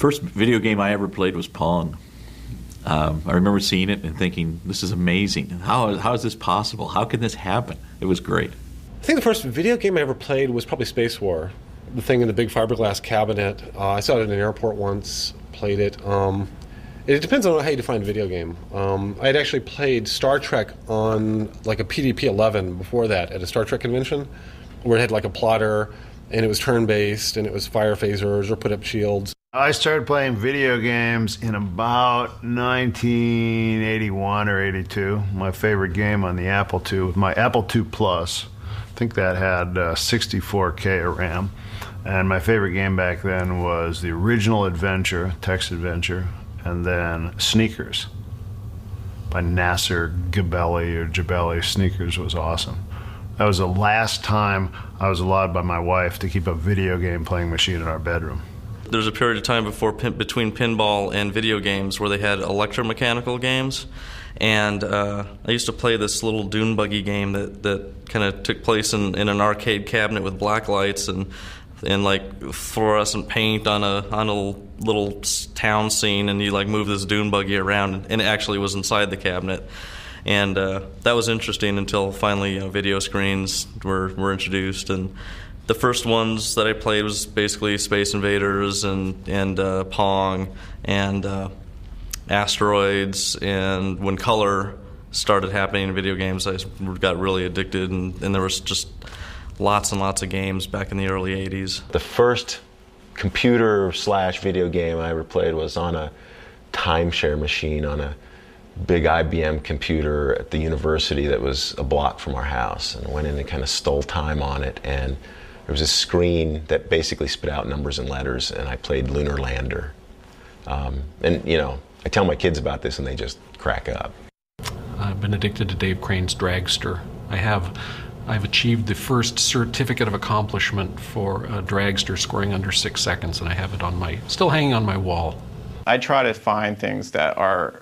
first video game I ever played was Pong. I remember seeing it and thinking, this is amazing. How is this possible? How can this happen? It was great. I think the first video game I ever played was probably Space War. The thing in the big fiberglass cabinet. I saw it in an airport once, played it. It depends on how you define a video game. I had actually played Star Trek on like a PDP-11 before that at a Star Trek convention, where it had like a plotter, and it was turn-based, and it was fire phasers or put-up shields. I started playing video games in about 1981 or 82. My favorite game on the Apple II was my Apple II Plus. I think that had 64K of RAM. And my favorite game back then was the original Adventure, text adventure, and then Sneakers by Nasser Jabelli. Sneakers was awesome. That was the last time I was allowed by my wife to keep a video game playing machine in our bedroom. There was a period of time between pinball and video games where they had electromechanical games, and I used to play this little dune buggy game that kind of took place in an arcade cabinet with black lights and like fluorescent paint on a little town scene, and you like move this dune buggy around, and it actually was inside the cabinet. And that was interesting until finally video screens were introduced, and the first ones that I played was basically Space Invaders and Pong and Asteroids. And when color started happening in video games, I got really addicted, and there was just lots and lots of games back in the early 80s. The first computer/video game I ever played was on a timeshare machine on a big IBM computer at the university that was a block from our house, and I went in and kind of stole time on it, and there was a screen that basically spit out numbers and letters, and I played Lunar Lander. And I tell my kids about this and they just crack up. I've been addicted to Dave Crane's Dragster. I've achieved the first certificate of accomplishment for a dragster scoring under 6 seconds, and I have it still hanging on my wall. I try to find things that are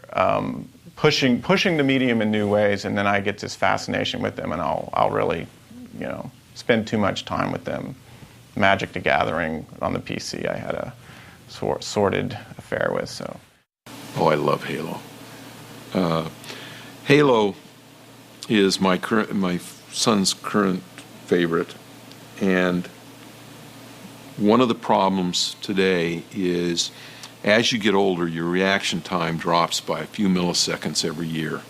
pushing the medium in new ways, and then I get this fascination with them, and I'll really, spend too much time with them. Magic the Gathering on the PC I had a sordid affair with. So. Oh, I love Halo. Halo is my son's current favorite, and one of the problems today is as you get older, your reaction time drops by a few milliseconds every year.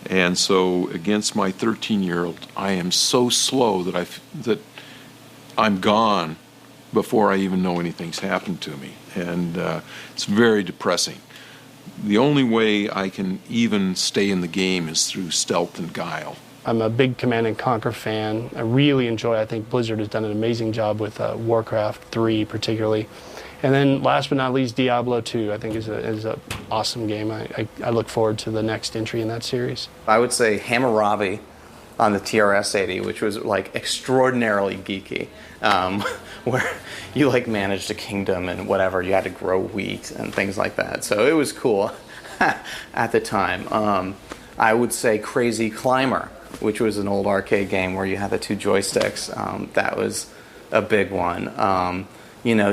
And so against my 13-year-old, I am so slow that I'm gone before I even know anything's happened to me. And it's very depressing. The only way I can even stay in the game is through stealth and guile. I'm a big Command & Conquer fan. I really I think Blizzard has done an amazing job with Warcraft 3 particularly. And then last but not least, Diablo 2, I think is an awesome game. I look forward to the next entry in that series. I would say Hammurabi on the TRS-80, which was like extraordinarily geeky, where you like managed a kingdom and whatever, you had to grow wheat and things like that. So it was cool at the time. I would say Crazy Climber, which was an old arcade game where you had the two joysticks. That was a big one.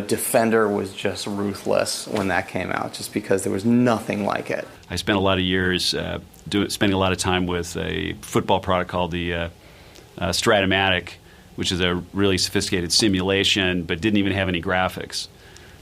Defender was just ruthless when that came out, just because there was nothing like it. I spent a lot of years spending a lot of time with a football product called the Stratomatic, which is a really sophisticated simulation, but didn't even have any graphics.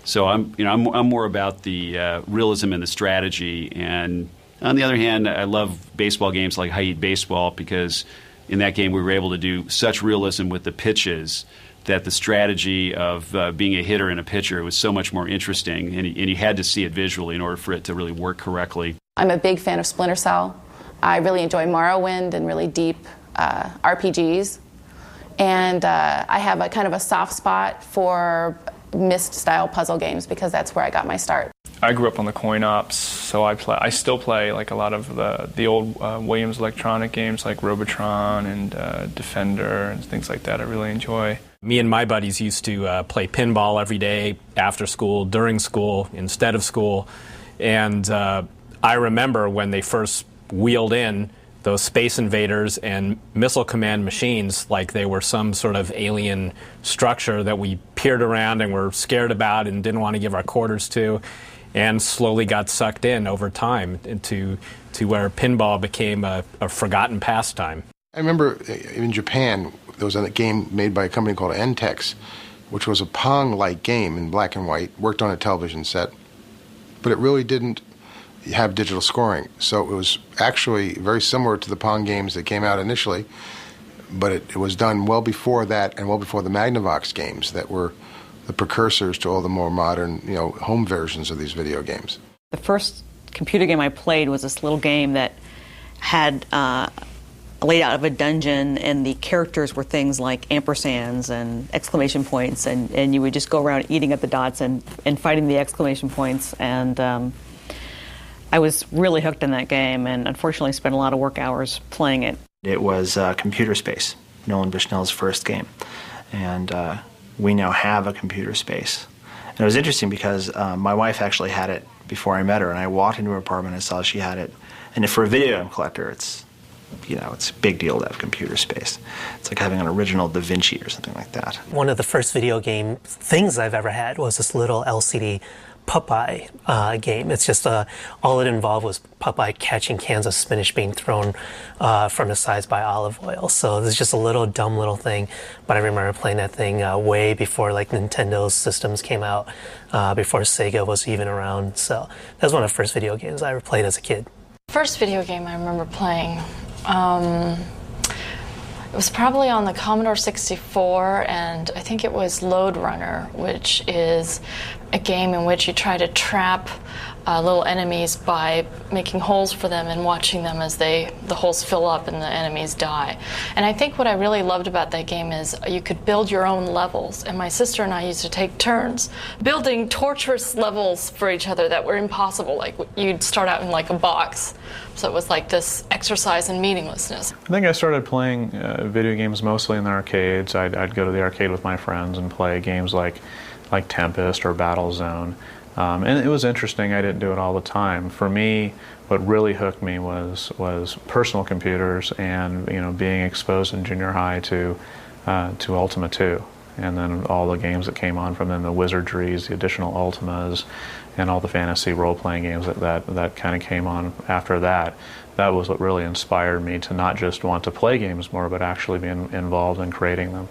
So I'm more about the realism and the strategy. And on the other hand, I love baseball games like High Heat Baseball, because in that game we were able to do such realism with the pitches that the strategy of being a hitter and a pitcher was so much more interesting, and you had to see it visually in order for it to really work correctly. I'm a big fan of Splinter Cell. I really enjoy Morrowind and really deep RPGs. And I have a kind of a soft spot for Myst-style puzzle games, because that's where I got my start. I grew up on the coin ops, so I still play like a lot of the old Williams Electronic games like Robotron and Defender and things like that I really enjoy. Me and my buddies used to play pinball every day, after school, during school, instead of school. And I remember when they first wheeled in those Space Invaders and Missile Command machines like they were some sort of alien structure that we peered around and were scared about and didn't want to give our quarters to, and slowly got sucked in over time into where pinball became a forgotten pastime. I remember in Japan, there was a game made by a company called Entex, which was a Pong-like game in black and white, worked on a television set, but it really didn't have digital scoring. So it was actually very similar to the Pong games that came out initially, but it was done well before that and well before the Magnavox games that were the precursors to all the more modern, home versions of these video games. The first computer game I played was this little game that had laid out of a dungeon, and the characters were things like ampersands and exclamation points, and you would just go around eating up the dots and fighting the exclamation points. And I was really hooked on that game, and unfortunately spent a lot of work hours playing it. It was Computer Space, Nolan Bushnell's first game, and we now have a Computer Space. And it was interesting because my wife actually had it before I met her, and I walked into her apartment and saw she had it. And for a video game collector, it's a big deal to have Computer Space. It's like having an original Da Vinci or something like that. One of the first video game things I've ever had was this little LCD Popeye game. It's just all it involved was Popeye catching cans of spinach being thrown from the sides by olive oil. So it's just a little dumb little thing, but I remember playing that thing way before like Nintendo's systems came out, before Sega was even around. So that was one of the first video games I ever played as a kid. First video game I remember playing, it was probably on the Commodore 64, and I think it was Lode Runner, which is a game in which you try to trap little enemies by making holes for them and watching them as the holes fill up and the enemies die. And I think what I really loved about that game is you could build your own levels, and my sister and I used to take turns building torturous levels for each other that were impossible. Like you'd start out in like a box, so it was like this exercise in meaninglessness. I think I started playing video games mostly in the arcades. I'd go to the arcade with my friends and play games like Tempest or Battlezone. And it was interesting. I didn't do it all the time. For me, what really hooked me was personal computers and being exposed in junior high to Ultima 2, and then all the games that came on from them, the Wizardries, the additional Ultimas, and all the fantasy role-playing games that kind of came on after that. That was what really inspired me to not just want to play games more, but actually be involved in creating them.